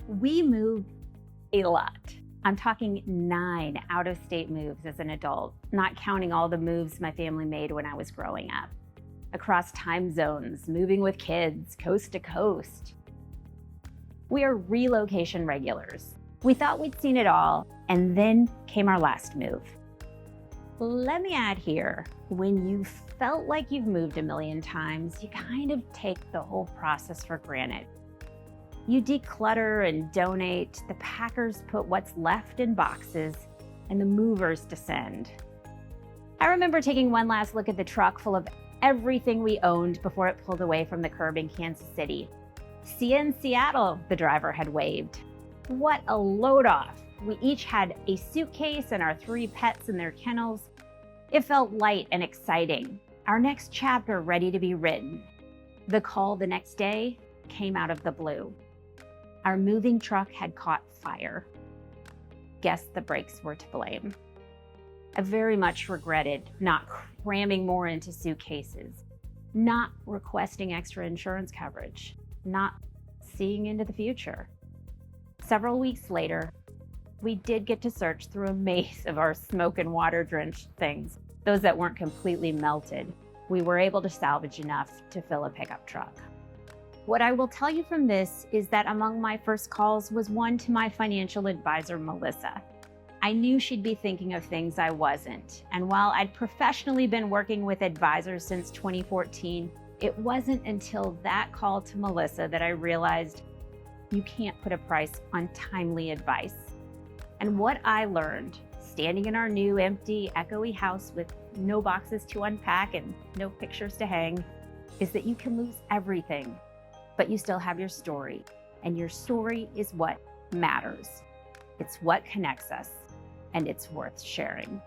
We move a lot. I'm talking 9 out-of-state moves as an adult, not counting all the moves my family made when I was growing up. Across time zones, moving with kids, coast to coast. We are relocation regulars. We thought we'd seen it all, and then came our last move. Let me add here, when you felt like you've moved a million times, you kind of take the whole process for granted. You declutter and donate, the packers put what's left in boxes, and the movers descend. I remember taking one last look at the truck full of everything we owned before it pulled away from the curb in Kansas City. See you in Seattle, the driver had waved. What a load off. We each had a suitcase and our 3 pets in their kennels. It felt light and exciting. Our next chapter ready to be written. The call the next day came out of the blue. Our moving truck had caught fire. Guess the brakes were to blame. I very much regretted not cramming more into suitcases, not requesting extra insurance coverage, not seeing into the future. Several weeks later, we did get to search through a maze of our smoke and water drenched things, those that weren't completely melted. We were able to salvage enough to fill a pickup truck. What I will tell you from this is that among my first calls was one to my financial advisor, Melissa. I knew she'd be thinking of things I wasn't, and while I'd professionally been working with advisors since 2014, it wasn't until that call to Melissa that I realized you can't put a price on timely advice. And what I learned, standing in our new, empty, echoey house with no boxes to unpack and no pictures to hang, is that you can lose everything, but you still have your story. And your story is what matters. It's what connects us, and it's worth sharing.